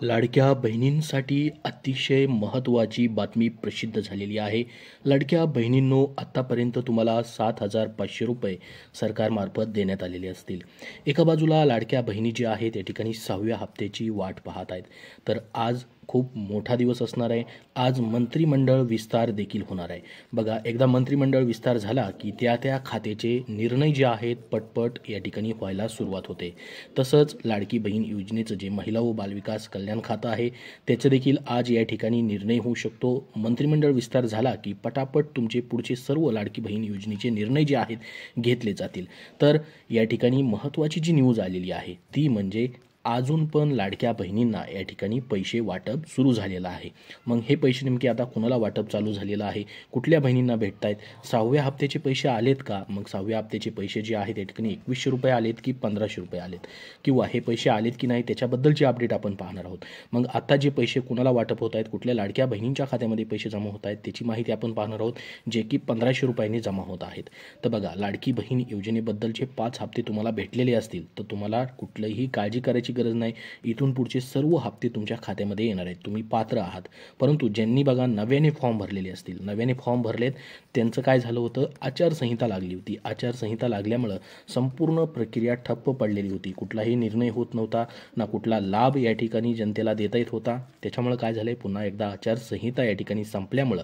लाडक्या बहिणींसाठी अतिशय महत्त्वाची बातमी प्रसिद्ध झालेली आहे. लाडक्या बहिणींनो, आत्तापर्यंत तुम्हाला 7,500 रुपये सरकारमार्फत देण्यात आलेले असतील. एका बाजूला लाडक्या बहिणी ज्या आहेत या ठिकाणी 6व्या हप्त्याची वाट पाहत आहेत. तर आज खूप मोठा दिवस असणार आहे. आज मंत्रिमंडळ विस्तार देखील होणार आहे. बघा, एकदा मंत्रिमंडळ विस्तार झाला की त्या खात्याचे निर्णय जे आहेत पटपट या ठिकाणी व्हायला सुरुवात होते. तसंच लाडकी बहीण योजनेचं जे महिला व बालविकास कल्याण खातं आहे त्याचं देखील आज या ठिकाणी निर्णय होऊ शकतो. मंत्रिमंडळ विस्तार झाला की पटापट तुमचे पुढचे सर्व लाडकी बहीण योजनेचे निर्णय जे आहेत घेतले जातील. तर या ठिकाणी महत्त्वाची जी न्यूज आलेली आहे ती म्हणजे अजून पण लाडक्या बहिणींना या ठिकाणी पैसे वाटप सुरू झालेलं आहे. मग हे पैसे नेमके आता कुणाला वाटप चालू झालेलं आहे, कुठल्या बहिणींना भेटत आहेत, 6व्या हप्त्याचे पैसे आलेत का, मग 6व्या हप्त्याचे पैसे जे आहेत या ठिकाणी 2100 रुपये आलेत की 1500 रुपये आलेत, किंवा हे पैसे आलेत की नाही त्याच्याबद्दलची अपडेट आपण पाहणार आहोत. मग आता जे पैसे कुणाला वाटप होत आहेत, कुठल्या लाडक्या बहिणींच्या खात्यामध्ये पैसे जमा होत आहेत त्याची माहिती आपण पाहणार आहोत, जे की 1500 रुपयांनी जमा होत आहेत. तर बघा, लाडकी बहीण योजनेबद्दलचे 5 हप्ते तुम्हाला भेटलेले असतील तर तुम्हाला कुठलंही काळजी करायची गरज नाही. इथून पुढचे सर्व हप्ते तुमच्या खात्यामध्ये येणार आहेत, तुम्ही पात्र आहात. परंतु ज्यांनी बघा नव्याने फॉर्म भरलेले असतील, नव्याने फॉर्म भरलेत, त्यांचं काय झालं होतं, आचारसंहिता लागली होती. आचारसंहिता लागल्यामुळं संपूर्ण प्रक्रिया ठप्प पडलेली होती. कुठलाही निर्णय होत नव्हता, ना कुठला लाभ या ठिकाणी जनतेला देता येत होता. त्याच्यामुळं काय झालंय, पुन्हा एकदा आचारसंहिता या ठिकाणी संपल्यामुळं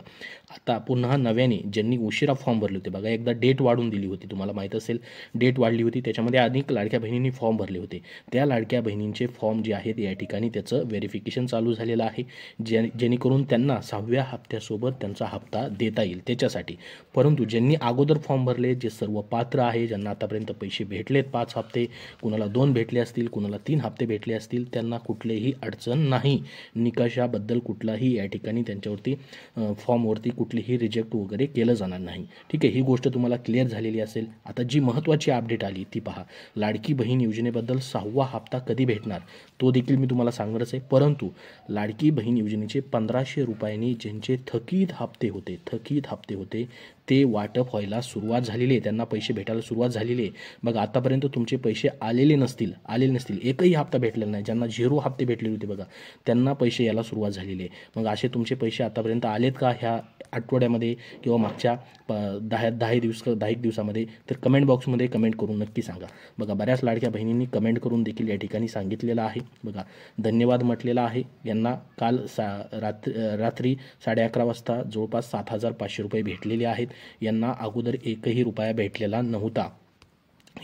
आता पुन्हा नव्याने ज्यांनी उशिरा फॉर्म भरले होते, बघा एकदा डेट वाढून दिली होती, तुम्हाला माहीत असेल डेट वाढली होती, त्याच्यामध्ये अनेक लाडक्या बहिणींनी फॉर्म भरले होते. त्या लाडक्या बहिणींचे फॉर्म जे आहेत या ठिकाणी त्याचं व्हेरिफिकेशन चालू झालेलं आहे, जेणेकरून त्यांना 6व्या हप्त्यासोबत त्यांचा हप्ता देता येईल त्याच्यासाठी. परंतु ज्यांनी अगोदर फॉर्म भरले, जे सर्व पात्र आहे, ज्यांना आतापर्यंत पैसे भेटलेत 5 हप्ते, कुणाला 2 भेटले असतील, कुणाला 3 हप्ते भेटले असतील, त्यांना कुठलीही अडचण नाही. निकषाबद्दल कुठलाही या ठिकाणी त्यांच्यावरती फॉर्मवरती कुठलीही रिजेक्ट वगैरे केलं जाणार नाही. ठीक आहे, ही गोष्ट तुम्हाला क्लिअर झालेली असेल. आता जी महत्त्वाची अपडेट आली ती पहा. लाडकी बहीण योजनेबद्दल 6वा हप्ता कधी भेटणार तो देखील मी तुम्हाला सांगणारच आहे. परंतु लाडकी बहीण योजनेचे 1500 रुपयांनी ज्यांचे थकीत हप्ते होते ते वाटप व्हायला सुरुवात झालेली आहे, त्यांना पैसे भेटायला सुरुवात झालेली आहे. बघा, आतापर्यंत तुमचे पैसे आलेले नसतील, एकही हप्ता भेटलेला नाही, ज्यांना 0 हप्ते भेटलेले होते बघा त्यांना पैसे यायला सुरुवात झालेली आहे. मग असे तुमचे पैसे आतापर्यंत आलेत का ह्या आठवड्यामध्ये किंवा मागच्या 10 दिवसामध्ये, तर कमेंट बॉक्समध्ये कमेंट करून नक्की सांगा. बघा, बऱ्याच लाडक्या बहिणींनी कमेंट करून देखील या ठिकाणी सांगितलेलं आहे. बघा, धन्यवाद म्हटलेला आहे. यांना काल रात्री 11:30 वाजता जवळपास 7,500 रुपये भेटलेले आहेत. यांना अगोदर एकही रुपया भेटलेला नव्हता.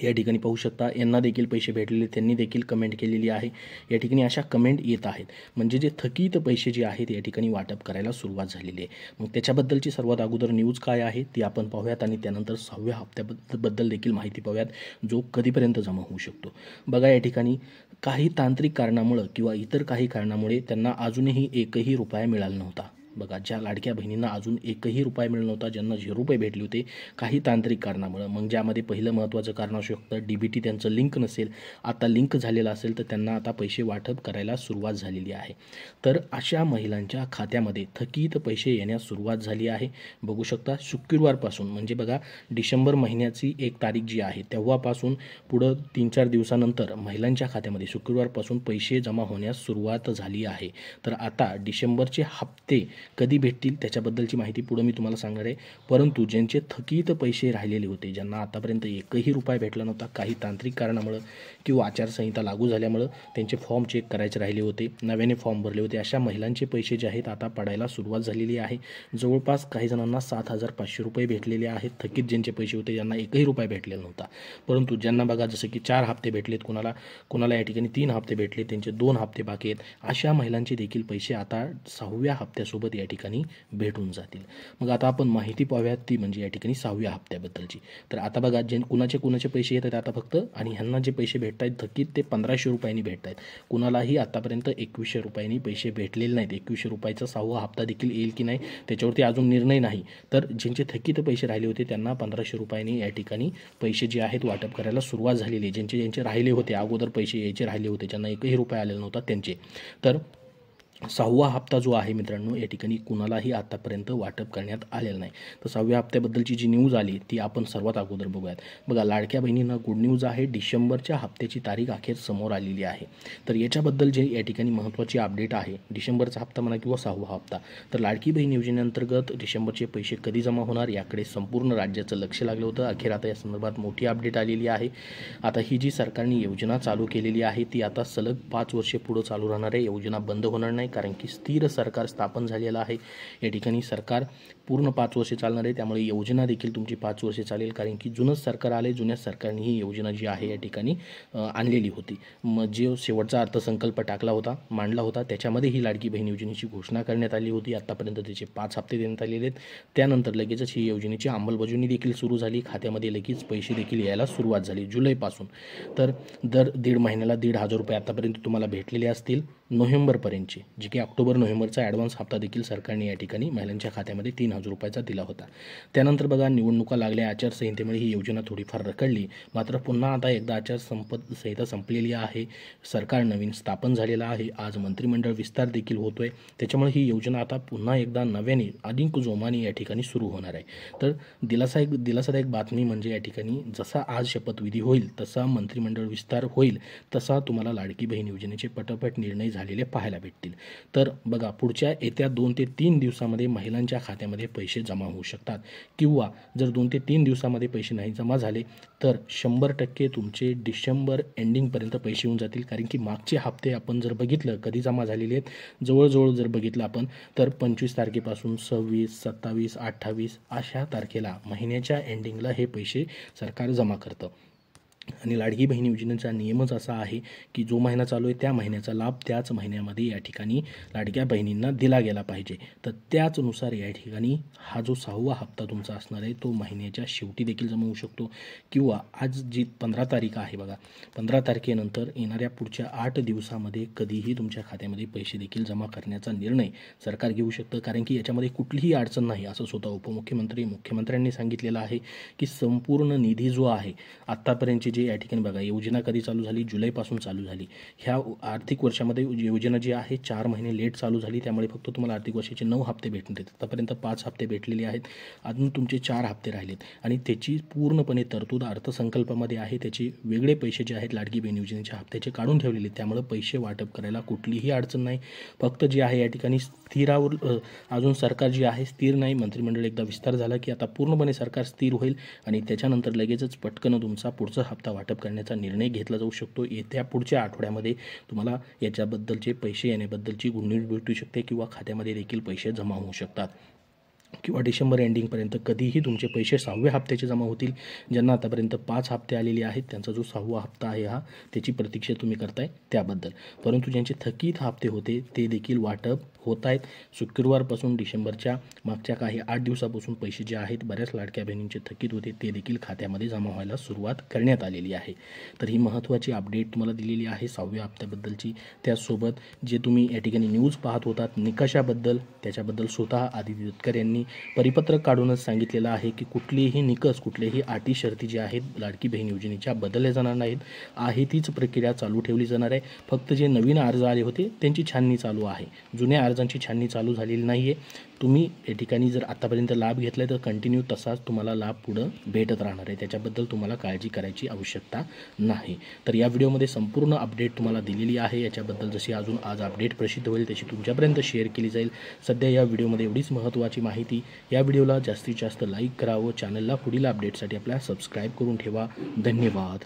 या ठिकाणी पाहू शकता, यांना देखील पैसे भेटलेले, त्यांनी देखील कमेंट केलेली आहे. या ठिकाणी अशा कमेंट येत आहेत, म्हणजे जे थकीत पैसे जे आहेत या ठिकाणी वाटप करायला सुरुवात झालेली आहे. मग त्याच्याबद्दलची सर्वात अगोदर न्यूज काय आहे ती आपण पाहूयात आणि त्यानंतर 6व्या हप्त्याबद्दल देखील माहिती पाहूयात, जो कधीपर्यंत जमा होऊ शकतो. बघा, या ठिकाणी काही तांत्रिक कारणामुळं किंवा इतर काही कारणामुळे त्यांना अजूनही एकही रुपया मिळाला नव्हता. बघा, ज्या लाडक्या बहिणींना अजून एकही रुपया मिळाला नव्हता, ज्यांना 0 रुपये भेटले होते काही तांत्रिक कारणामुळं, मग ज्यामध्ये पहिलं महत्त्वाचं कारण असू शकतं DBT त्यांचं लिंक नसेल, आता लिंक झालेलं असेल तर त्यांना आता पैसे वाटप करायला सुरुवात झालेली आहे. तर अशा महिलांच्या खात्यामध्ये थकीत पैसे येण्यास सुरुवात झाली आहे. बघू शकता, शुक्रवारपासून म्हणजे बघा डिसेंबर महिन्याची 1 तारीख जी आहे तेव्हापासून पुढं 3-4 दिवसानंतर महिलांच्या खात्यामध्ये शुक्रवारपासून पैसे जमा होण्यास सुरुवात झाली आहे. तर आता डिसेंबरचे हप्ते कधी भेटतील त्याच्याबद्दलची माहिती पुढे मी तुम्हाला सांगणार आहे. परंतु ज्यांचे थकीत पैसे राहिलेले होते, ज्यांना आतापर्यंत एकही रुपया भेटला नव्हता, काही तांत्रिक कारणामुळं किंवा आचारसंहिता लागू झाल्यामुळं त्यांचे फॉर्म चेक करायचे राहिले होते, नव्याने फॉर्म भरले होते, अशा महिलांचे पैसे जे आहेत आता पडायला सुरुवात झालेली आहे. जवळपास काही जणांना 7,500 रुपये भेटलेले आहेत. थकीत ज्यांचे पैसे होते ज्यांना एकही रुपया भेटलेला नव्हता. परंतु ज्यांना बघा जसं की 4 हप्ते भेटलेत, कुणाला या ठिकाणी 3 हप्ते भेटले, त्यांचे 2 हप्ते बाकी आहेत, अशा महिलांचे देखील पैसे आता 6व्या हप्त्यासोबत या ठिकाणी भेटून जातील. मग आता आपण माहिती पाहूयात ती म्हणजे या ठिकाणी 6व्या हप्त्याबद्दलची. तर आता बघा, कुणाचे पैसे येत आहेत आता फक्त, आणि ह्यांना जे पैसे भेटत आहेत थकीत ते 1500 रुपयांनी भेटत आहेत. कुणालाही आतापर्यंत 2100 रुपयांनी पैसे भेटलेले नाहीत. 2100 रुपयाचा 6वा हप्ता देखील येईल की नाही त्याच्यावरती अजून निर्णय नाही. तर ज्यांचे थकीत पैसे राहिले होते त्यांना 1500 रुपयांनी या ठिकाणी पैसे जे आहेत वाटप करायला सुरुवात झालेली आहे. ज्यांचे राहिले होते अगोदर पैसे यायचे राहिले होते, ज्यांना एकही रुपया आलेला नव्हता त्यांचे. तर 6वा हप्ता जो आहे मित्रांनो, या ठिकाणी कुणालाही आतापर्यंत वाटप करण्यात आलेलं नाही. तर 6व्या हप्त्याबद्दलची जी न्यूज आली ती आपण सर्वात अगोदर बघूयात. बघा, लाडक्या बहिणींना गुड न्यूज आहे. डिसेंबरच्या हप्त्याची तारीख अखेर समोर आलेली आहे. तर याच्याबद्दल जे या ठिकाणी महत्त्वाची अपडेट आहे, डिसेंबरचा हप्ता म्हणा किंवा 6वा हप्ता, तर लाडकी बहीण योजनेअंतर्गत डिसेंबरचे पैसे कधी जमा होणार याकडे संपूर्ण राज्याचं लक्ष लागलं होतं. अखेर आता या संदर्भात मोठी अपडेट आलेली आहे. आता ही जी सरकारने योजना चालू केलेली आहे ती आता सलग 5 वर्षे पुढं चालू राहणार आहे. योजना बंद होणार नाही, कारण की स्थिर सरकार स्थापन झालेलं आहे. या ठिकाणी सरकार पूर्ण 5 वर्षे चालणार आहे, त्यामुळे योजना देखील तुमची 5 वर्षे चालेल, कारण की जुनंच सरकार आले. जुन्या सरकारने ही योजना जी आहे या ठिकाणी आणलेली होती. मग जो शेवटचा अर्थसंकल्प टाकला होता, मांडला होता, त्याच्यामध्ये ही लाडकी बहीण योजनेची घोषणा करण्यात आली होती. आत्तापर्यंत त्याचे 5 हप्ते देण्यात आलेले आहेत. त्यानंतर लगेचच ही योजनेची अंमलबजावणी देखील सुरू झाली. खात्यामध्ये लगेच पैसे देखील यायला सुरुवात झाली जुलैपासून. तर दर 1.5 महिन्याला 1,500 रुपये आतापर्यंत तुम्हाला भेटलेले असतील नोव्हेंबरपर्यंतचे, जे की ऑक्टोबर-नोव्हेंबरचा ॲडव्हान्स हप्ता देखील सरकारने या ठिकाणी महिलांच्या खात्यामध्ये 3,000 रुपयाचा दिला होता. त्यानंतर बघा, निवडणुका लागल्या, आचारसंहितेमुळे ही योजना थोडीफार रखडली. मात्र पुन्हा आता एकदा आचारसंहिता संपलेली आहे. सरकार नवीन स्थापन झालेलं आहे. आज मंत्रिमंडळ विस्तार देखील होतोय. त्याच्यामुळे ही योजना आता पुन्हा एकदा नव्याने अधिक जोमाने या ठिकाणी सुरू होणार आहे. तर दिलासादायक बातमी म्हणजे या ठिकाणी जसा आज शपथविधी होईल, तसा मंत्रिमंडळ विस्तार होईल, तसा तुम्हाला लाडकी बहीण योजनेचे पटापट निर्णय झालेले पाहायला भेटतील. तर बघा, पुढच्या येत्या 2 ते 3 दिवसामध्ये महिलांच्या खात्यामध्ये पैसे जमा होऊ शकतात, किंवा जर 2 ते 3 दिवसामध्ये पैसे नाही जमा झाले तर 100% तुमचे डिसेंबर एंडिंगपर्यंत पैसे येऊन जातील. कारण की मागचे हप्ते आपण जर बघितलं कधी जमा झालेले आहेत, जवळजवळ जर बघितलं आपण तर 25 तारखेपासून 26, 27, 28 अशा तारखेला महिन्याच्या एंडिंगला हे पैसे सरकार जमा करतं. आणि लाडकी बहीण योजनेचा नियमच असा आहे की जो महिना चालू आहे त्या महिन्याचा लाभ त्याच महिन्यामध्ये या ठिकाणी लाडक्या बहिणींना दिला गेला पाहिजे. तर त्याचनुसार या ठिकाणी हा जो 6वा हप्ता तुमचा असणार आहे तो महिन्याच्या शेवटी देखील जमा होऊ शकतो, किंवा आज जी 15 तारीख आहे बघा, 15 तारखेनंतर येणाऱ्या पुढच्या 8 दिवसामध्ये कधीही तुमच्या खात्यामध्ये पैसे देखील जमा करण्याचा निर्णय सरकार घेऊ शकतं. कारण की याच्यामध्ये कुठलीही अडचण नाही, असं स्वतः मुख्यमंत्र्यांनी सांगितलेलं आहे की संपूर्ण निधी जो आहे आत्तापर्यंतची जे या ठिकाणी बघा, योजना कधी चालू झाली, जुलैपासून चालू झाली. ह्या आर्थिक वर्षामध्ये योजना जी आहे 4 महिने लेट चालू झाली, त्यामुळे फक्त तुम्हाला आर्थिक वर्षाचे 9 हप्ते भेटणार आहेत. आतापर्यंत 5 हप्ते भेटलेले आहेत, अजून तुमचे 4 हप्ते राहिलेत आणि त्याची पूर्णपणे तरतूद अर्थसंकल्पामध्ये आहे. त्याचे वेगळे पैसे जे आहेत लाडकी बहीण योजनेच्या हप्त्याचे काढून ठेवलेले, त्यामुळे पैसे वाटप करायला कुठलीही अडचण नाही. फक्त जे आहे या ठिकाणी स्थिरावर अजून सरकार जी आहे स्थिर नाही. मंत्रिमंडळ एकदा विस्तार झाला की आता पूर्णपणे सरकार स्थिर होईल आणि त्याच्यानंतर लगेचच पटकन तुमचा पुढचा हप्ता वाटप करण्याचा निर्णय घेतला जाऊ शकतो. येत्या पुढच्या आठवड्यामध्ये तुम्हाला याच्याबद्दलचे पैसे येण्याबद्दलची गुड न्यूज भेटू शकते, किंवा खात्यामध्ये देखील पैसे जमा होऊ शकतात, किंवा डिसेंबर एंडिंगपर्यंत कधीही तुमचे पैसे 6व्या हप्त्याचे जमा होतील. ज्यांना आतापर्यंत 5 हप्ते आलेले आहेत त्यांचा जो 6वा हप्ता आहे हा त्याची प्रतीक्षा तुम्ही करताय त्याबद्दल. परंतु ज्यांचे थकीत हप्ते होते ते देखील वाटप होत आहेत. शुक्रवारपासून डिसेंबरच्या मागच्या काही 8 दिवसापासून पैसे जे आहेत बऱ्याच लाडक्या बहिणींचे थकीत होते ते देखील खात्यामध्ये जमा व्हायला सुरुवात करण्यात आलेली आहे. तर ही महत्त्वाची अपडेट तुम्हाला दिलेली आहे 6व्या हप्त्याबद्दलची. त्याचसोबत जे तुम्ही या ठिकाणी न्यूज पाहत होतात निकषाबद्दल, त्याच्याबद्दल स्वतः आदित्य तटकरे यांनी परिपत्रक काढूनच सांगितलेलं आहे की कुठलेही निकष, कुठलेही अटी शर्ती ज्या आहेत लाडकी बहीण योजनेच्या बदलल्या जाणार नाहीत. आहे तीच प्रक्रिया चालू ठेवली जाणार आहे. फक्त जे नवीन अर्ज आले होते त्यांची छाननी चालू आहे, जुन्या अर्जांची छाननी चालू झालेली नाही आहे. तुम्ही या ठिकाणी जर आतापर्यंत लाभ घेतला तर कंटिन्यू तसाच तुम्हाला लाभ पुढं भेटत राहणार आहे. त्याच्याबद्दल तुम्हाला काळजी करायची आवश्यकता नाही. तर या व्हिडिओमध्ये संपूर्ण अपडेट तुम्हाला दिलेली आहे. याच्याबद्दल जशी अजून आज अपडेट प्रसिद्ध होईल तशी तुमच्यापर्यंत शेअर केली जाईल. सध्या या व्हिडिओमध्ये एवढीच महत्त्वाची माहिती. या व्हिडिओला जास्तीत जास्त लाईक करावं, चॅनलला पुढील अपडेटसाठी आपल्याला सबस्क्राईब करून ठेवा. धन्यवाद.